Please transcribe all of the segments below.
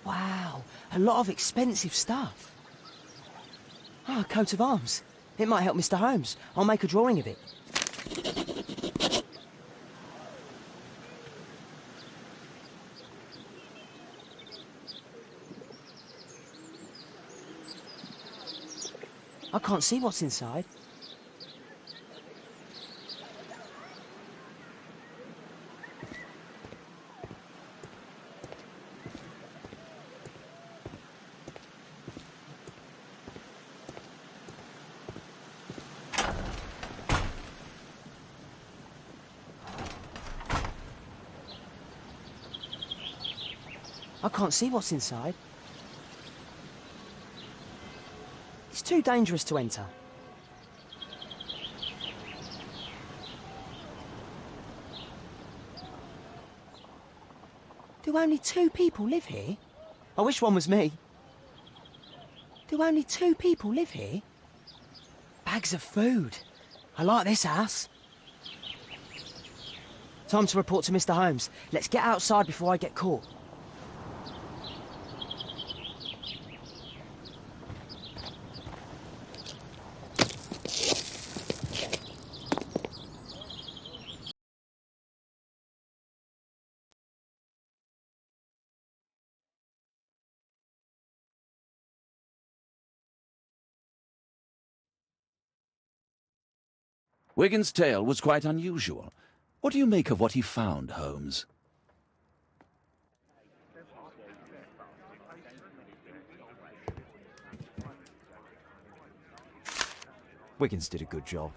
Wow, a lot of expensive stuff. Ah, a coat of arms. It might help Mr. Holmes. I'll make a drawing of it. I can't see what's inside. I can't see what's inside. It's too dangerous to enter. Do only 2 people live here? I wish one was me. Do only 2 people live here? Bags of food. I like this house. Time to report to Mr. Holmes. Let's get outside before I get caught. Wigan's tale was quite unusual. What do you make of what he found, Holmes? Wiggins did a good job.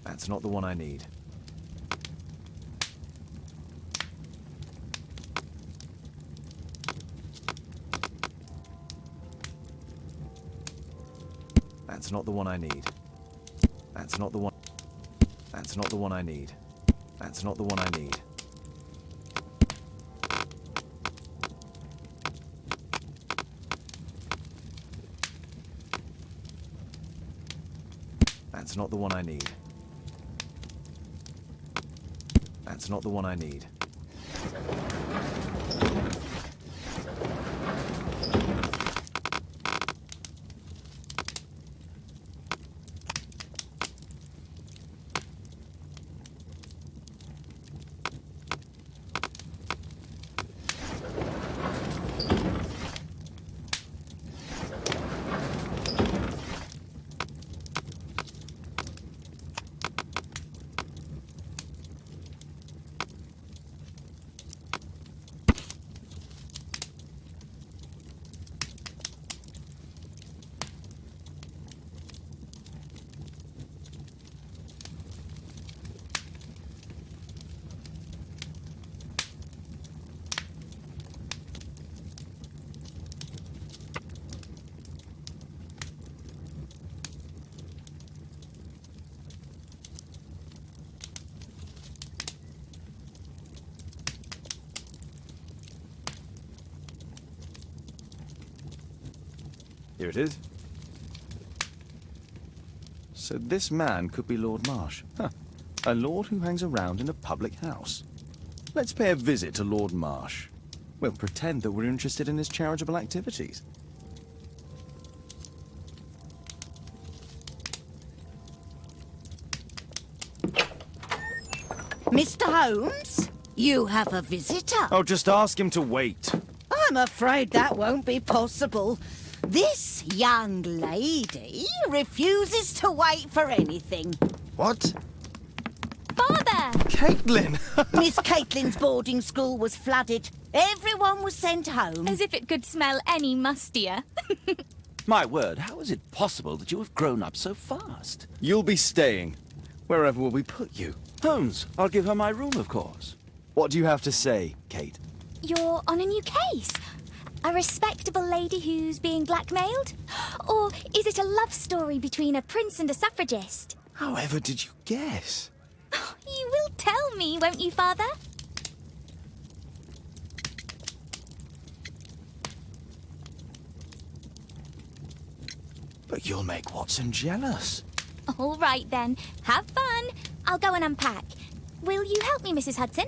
That's not the one I need. That's not the one I need. That's not the one. That's not the one I need. That's not the one I need. That's not the one I need. That's not the one I need. Here it is. So this man could be Lord Marsh. Huh. A lord who hangs around in a public house. Let's pay a visit to Lord Marsh. We'll pretend that we're interested in his charitable activities. Mr. Holmes, you have a visitor. Oh, just ask him to wait. I'm afraid that won't be possible. This young lady refuses to wait for anything. What? Father! Caitlin! Miss Caitlin's boarding school was flooded. Everyone was sent home. As if it could smell any mustier. My word, how is it possible that you have grown up so fast? You'll be staying. Wherever will we put you? Holmes, I'll give her my room, of course. What do you have to say, Kate? You're on a new case. A respectable lady who's being blackmailed? Or is it a love story between a prince and a suffragist? However did you guess? You will tell me, won't you, Father? But you'll make Watson jealous. All right, then. Have fun. I'll go and unpack. Will you help me, Mrs. Hudson?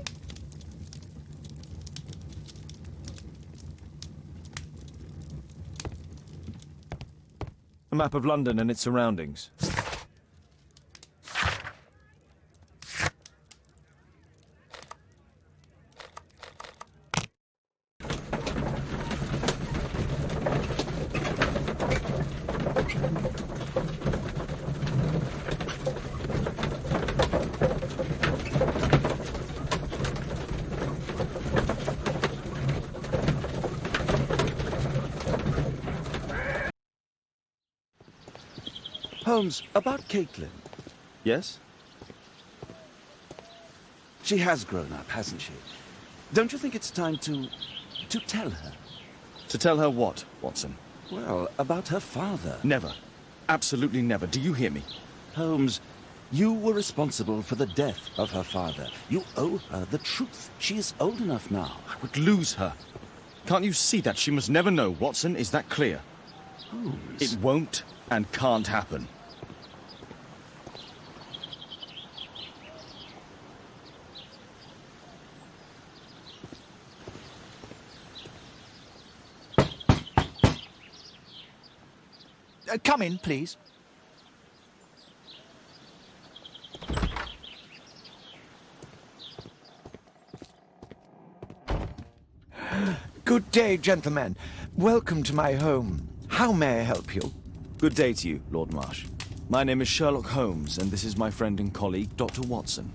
A map of London and its surroundings. Holmes, about Caitlin. Yes? She has grown up, hasn't she? Don't you think it's time to tell her? To tell her what, Watson? Well, about her father. Never. Absolutely never. Do you hear me? Holmes, you were responsible for the death of her father. You owe her the truth. She is old enough now. I would lose her. Can't you see that? She must never know, Watson. Is that clear? Holmes. It won't and can't happen. Come in, please. Good day, gentlemen. Welcome to my home. How may I help you? Good day to you, Lord Marsh. My name is Sherlock Holmes, and this is my friend and colleague, Dr. Watson.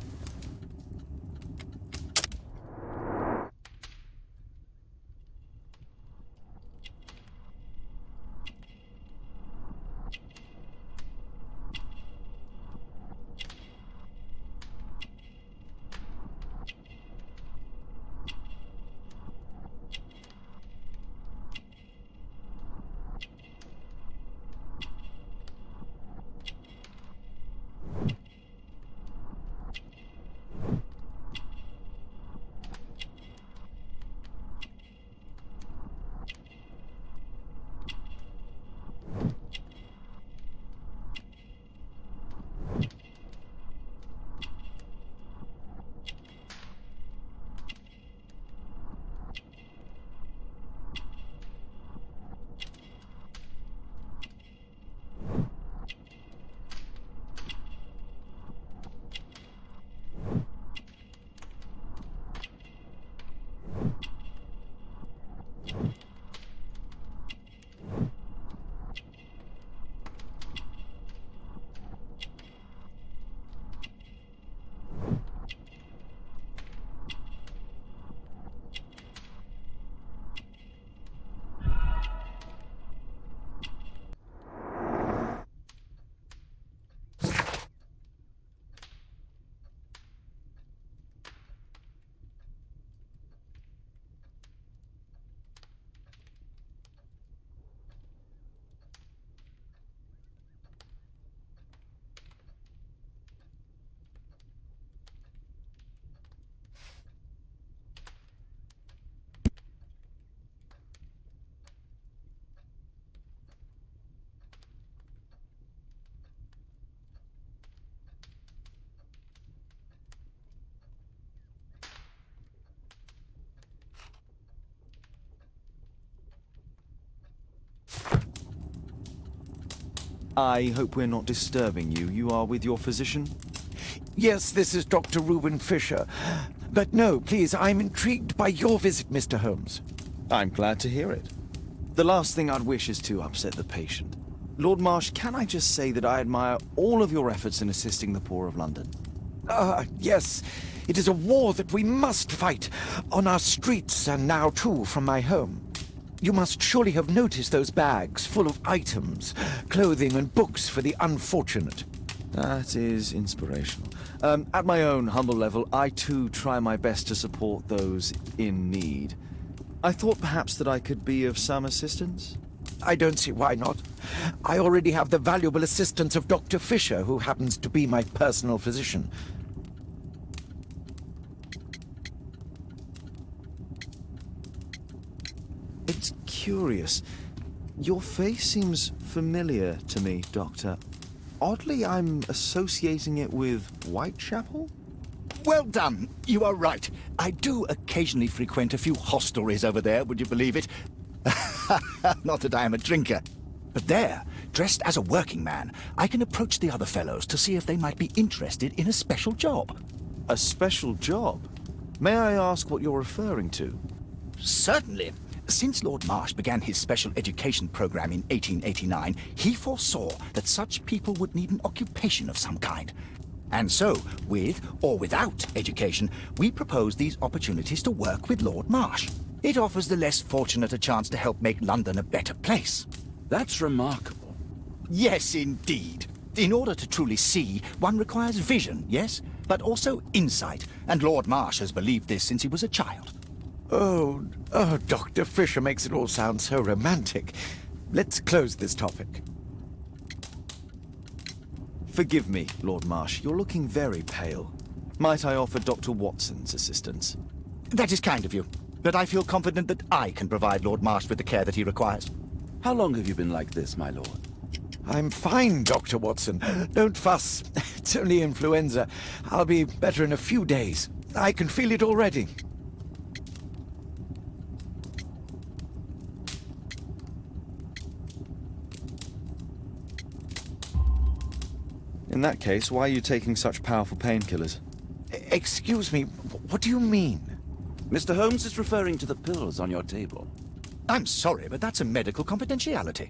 I hope we're not disturbing you. You are with your physician? Yes, this is Dr. Reuben Fisher. But no, please, I'm intrigued by your visit, Mr. Holmes. I'm glad to hear it. The last thing I'd wish is to upset the patient. Lord Marsh, can I just say that I admire all of your efforts in assisting the poor of London? Yes. It is a war that we must fight, on our streets and now too from my home. You must surely have noticed those bags full of items, clothing and books for the unfortunate. That is inspirational. At my own humble level, I too try my best to support those in need. I thought perhaps that I could be of some assistance. I don't see why not. I already have the valuable assistance of Dr. Fisher, who happens to be my personal physician. It's curious. Your face seems familiar to me, Doctor. Oddly, I'm associating it with Whitechapel? Well done. You are right. I do occasionally frequent a few hostelries over there, would you believe it? Not that I am a drinker. But there, dressed as a working man, I can approach the other fellows to see if they might be interested in a special job. A special job? May I ask what you're referring to? Certainly. Since Lord Marsh began his special education program in 1889, he foresaw that such people would need an occupation of some kind. And so, with or without education, we propose these opportunities to work with Lord Marsh. It offers the less fortunate a chance to help make London a better place. That's remarkable. Yes, indeed. In order to truly see, one requires vision, yes, but also insight. And Lord Marsh has believed this since he was a child. Oh, Dr. Fisher makes it all sound so romantic. Let's close this topic. Forgive me, Lord Marsh. You're looking very pale. Might I offer Dr. Watson's assistance? That is kind of you, but I feel confident that I can provide Lord Marsh with the care that he requires. How long have you been like this, my lord? I'm fine, Dr. Watson. Don't fuss. It's only influenza. I'll be better in a few days. I can feel it already. In that case, why are you taking such powerful painkillers? Excuse me, what do you mean? Mr. Holmes is referring to the pills on your table. I'm sorry, but that's a medical confidentiality.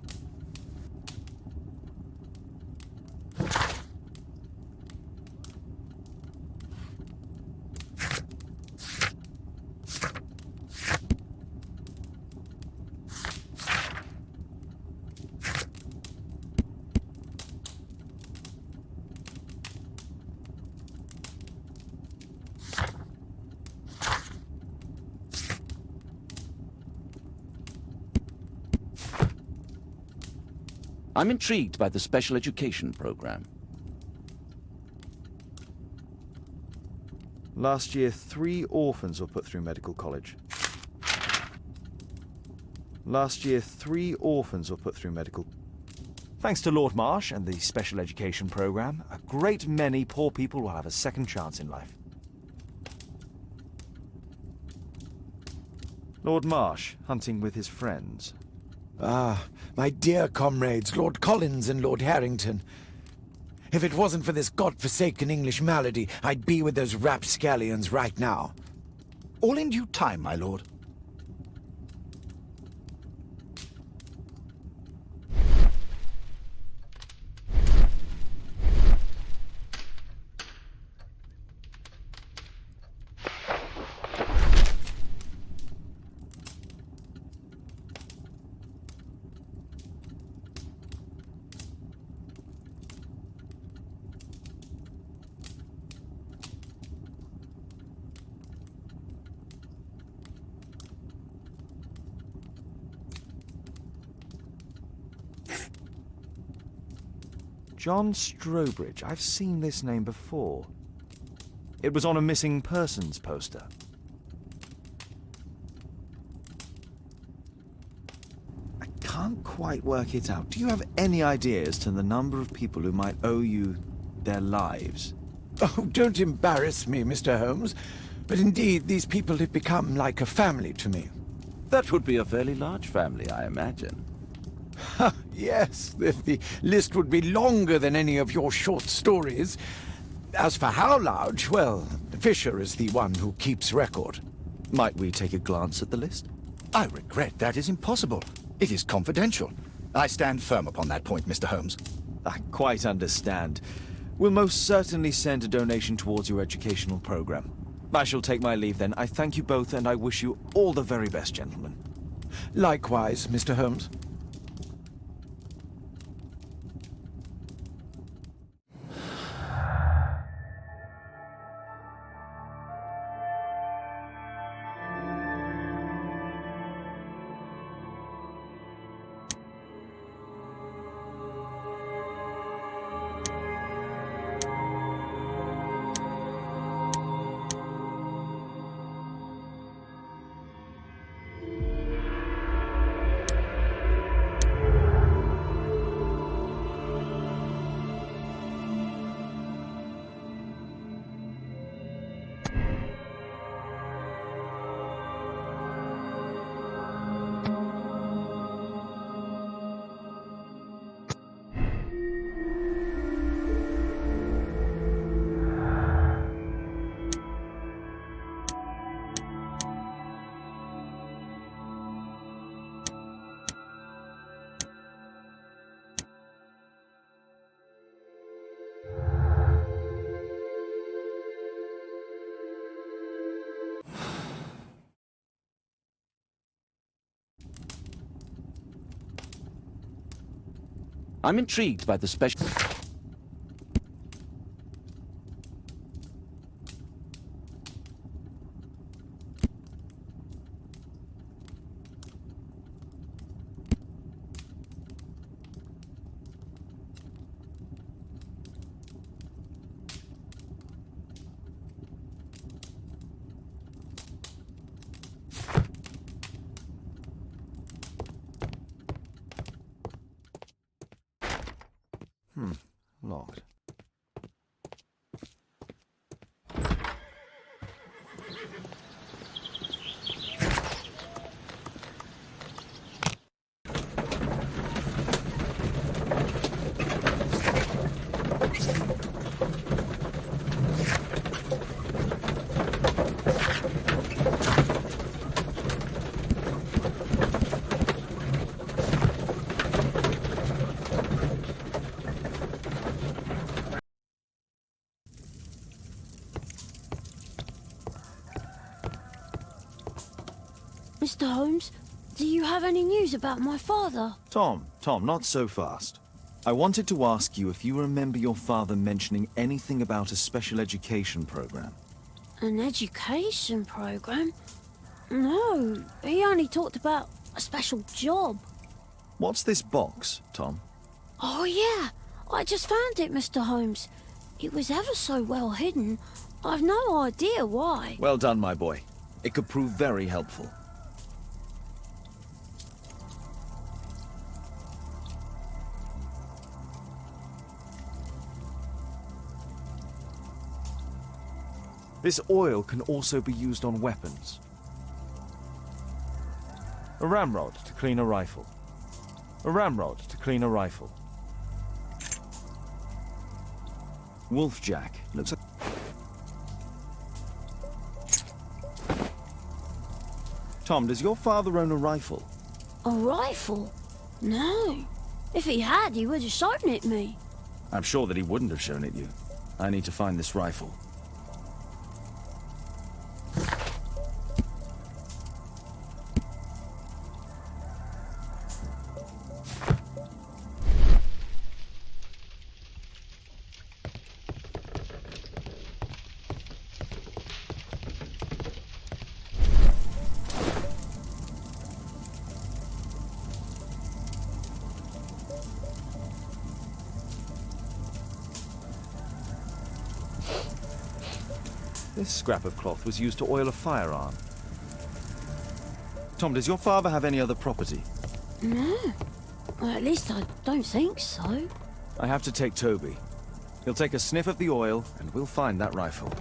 I'm intrigued by the special education program. Last year, 3 orphans were put through medical college. Last year, 3 orphans were put through medical... Thanks to Lord Marsh and the special education program, a great many poor people will have a second chance in life. Lord Marsh, hunting with his friends. Ah, my dear comrades, Lord Collins and Lord Harrington. If it wasn't for this godforsaken English malady, I'd be with those rapscallions right now. All in due time, my lord. John Strobridge. I've seen this name before. It was on a missing persons poster. I can't quite work it out. Do you have any idea as to the number of people who might owe you their lives? Oh, don't embarrass me, Mr. Holmes. But indeed, these people have become like a family to me. That would be a fairly large family, I imagine. Yes, the list would be longer than any of your short stories. As for how large, well, Fisher is the one who keeps record. Might we take a glance at the list? I regret that is impossible. It is confidential. I stand firm upon that point, Mr. Holmes. I quite understand. We'll most certainly send a donation towards your educational program. I shall take my leave then. I thank you both, and I wish you all the very best, gentlemen. Likewise, Mr. Holmes. I'm intrigued by the special... Locked. Mr. Holmes, do you have any news about my father? Tom, not so fast. I wanted to ask you if you remember your father mentioning anything about a special education program. An education program? No, he only talked about a special job. What's this box, Tom? Oh yeah, I just found it, Mr. Holmes. It was ever so well hidden. I've no idea why. Well done, my boy. It could prove very helpful. This oil can also be used on weapons. A ramrod to clean a rifle. A ramrod to clean a rifle. Wolfjack looks like... Tom, does your father own a rifle? A rifle? No. If he had, he would have shown it me. I'm sure that he wouldn't have shown it you. I need to find this rifle. This scrap of cloth was used to oil a firearm. Tom, does your father have any other property? No. Well, at least I don't think so. I have to take Toby. He'll take a sniff of the oil, and we'll find that rifle.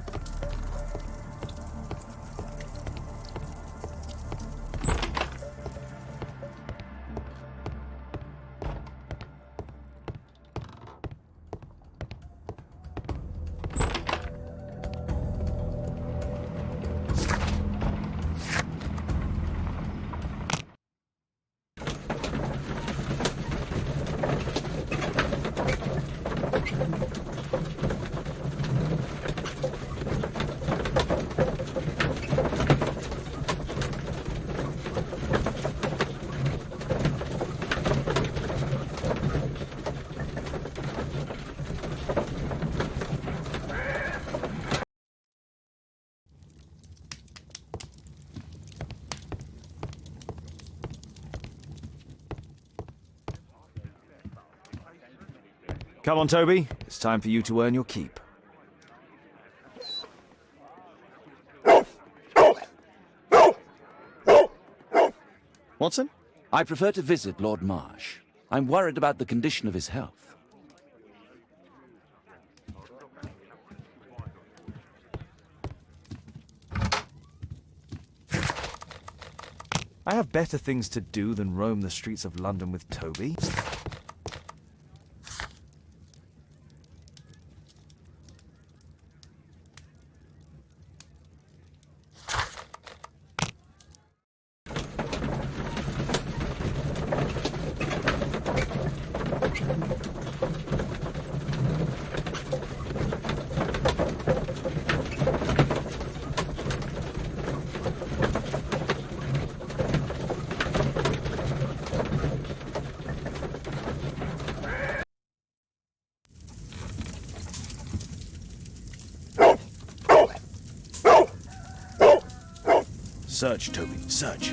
Come on, Toby. It's time for you to earn your keep. Watson? I prefer to visit Lord Marsh. I'm worried about the condition of his health. I have better things to do than roam the streets of London with Toby. Search, Toby, search.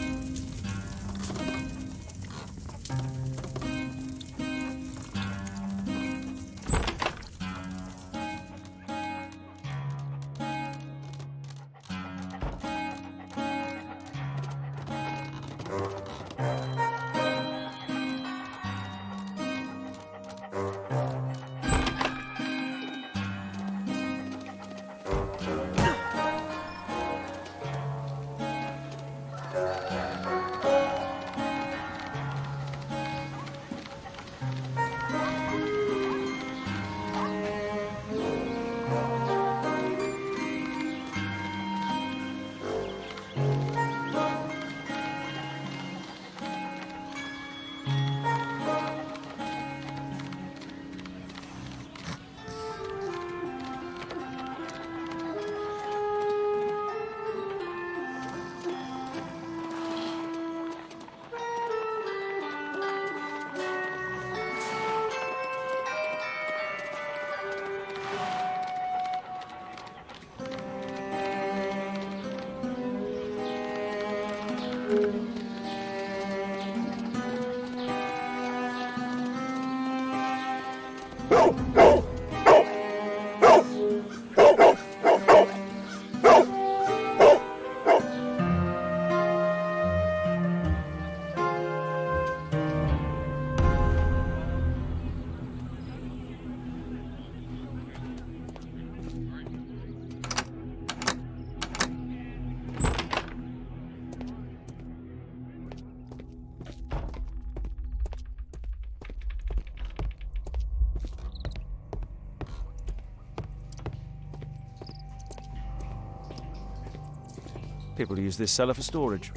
People use this cellar for storage.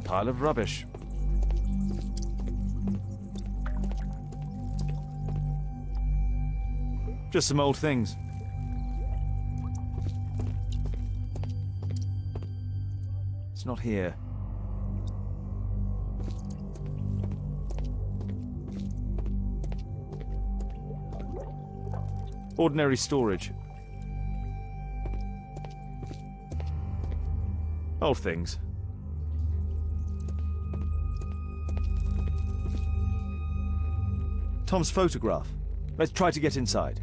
Pile of rubbish. Just some old things. It's not here. Ordinary storage. Old things. Tom's photograph. Let's try to get inside.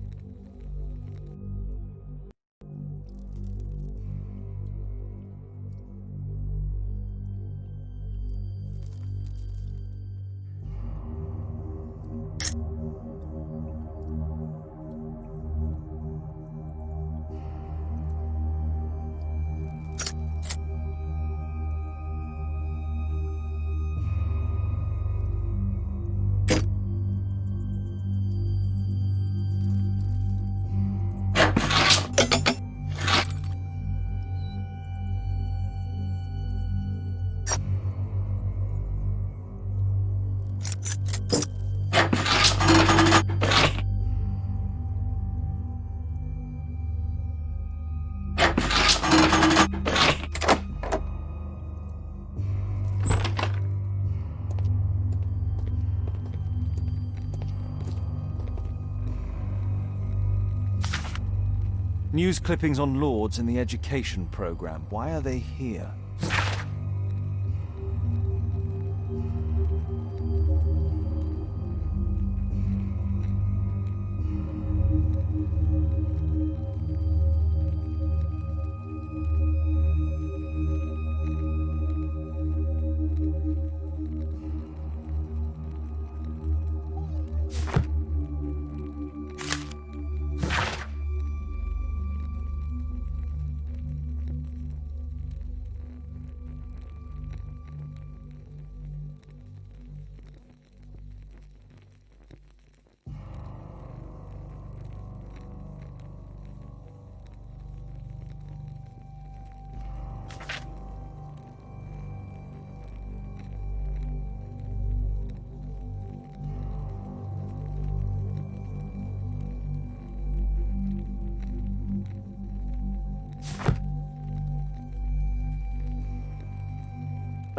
News clippings on Lords in the education program. Why are they here?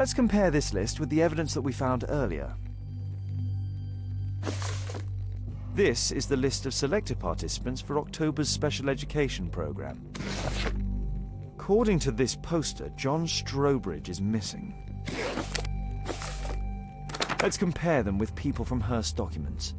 Let's compare this list with the evidence that we found earlier. This is the list of selected participants for October's special education program. According to this poster, John Strobridge is missing. Let's compare them with people from Hearst documents.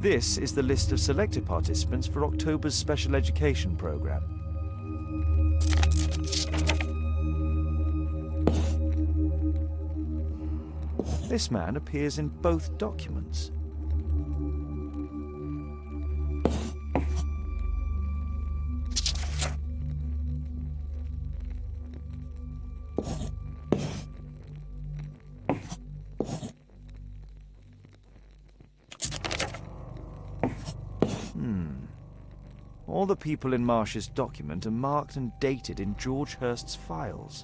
This is the list of selected participants for October's special education program. This man appears in both documents. All the people in Marsh's document are marked and dated in George Hurst's files.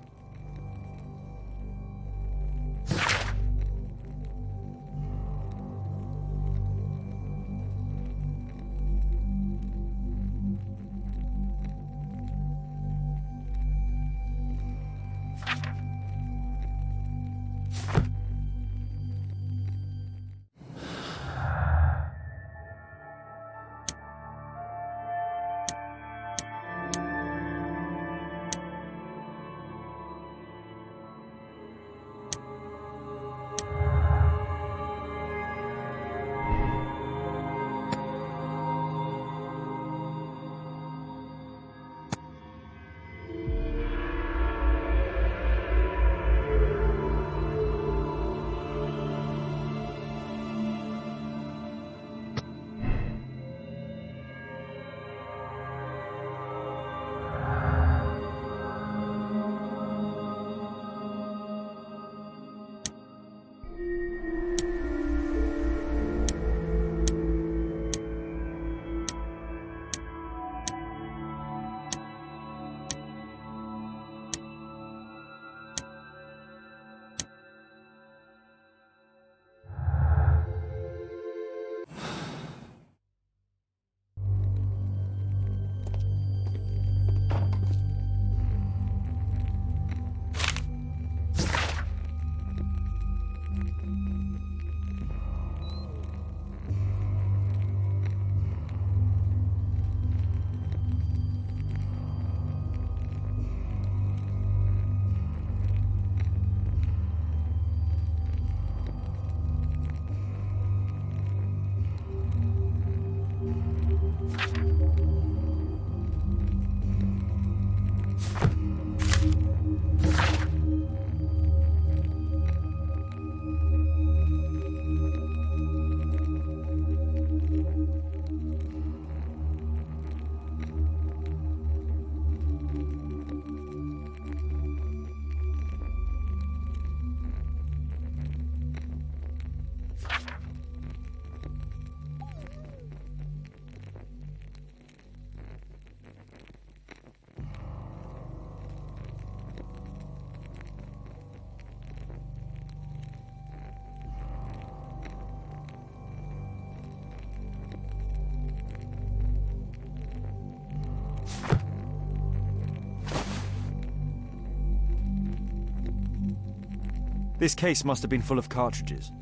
This case must have been full of cartridges.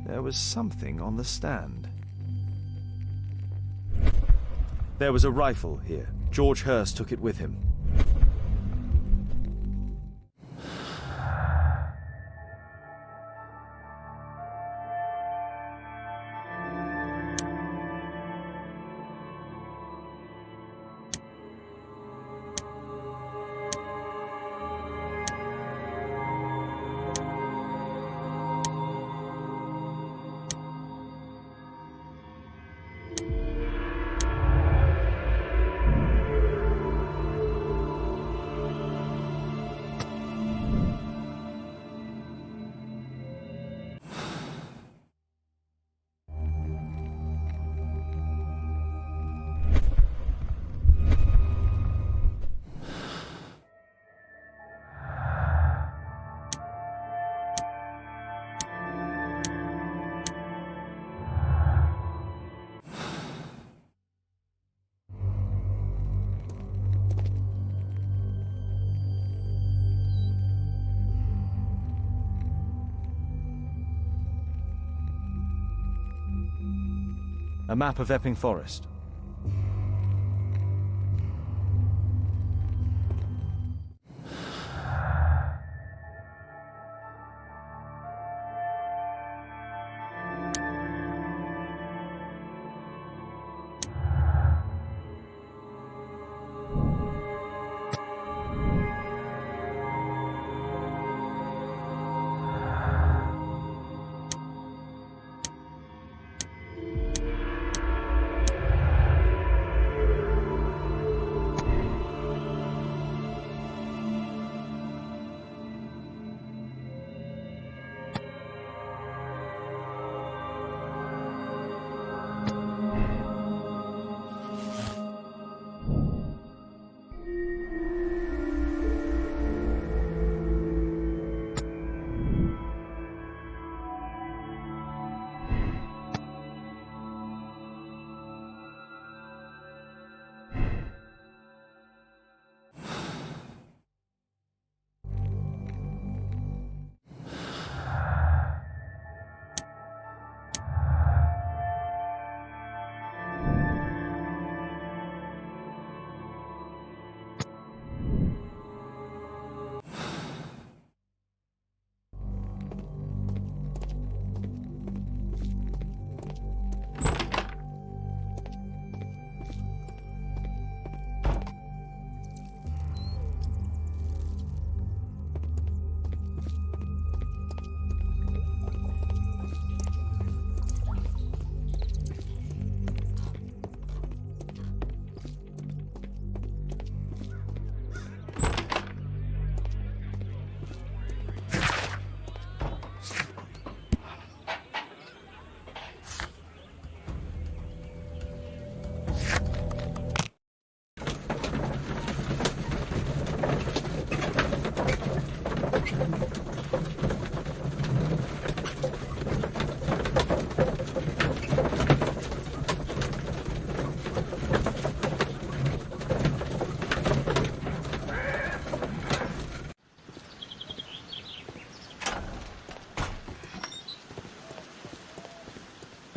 There was something on the stand. There was a rifle here. George Hurst took it with him. A map of Epping Forest.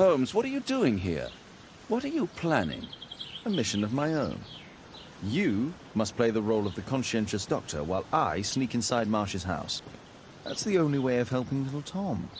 Holmes, what are you doing here? What are you planning? A mission of my own. You must play the role of the conscientious doctor while I sneak inside Marsh's house. That's the only way of helping little Tom.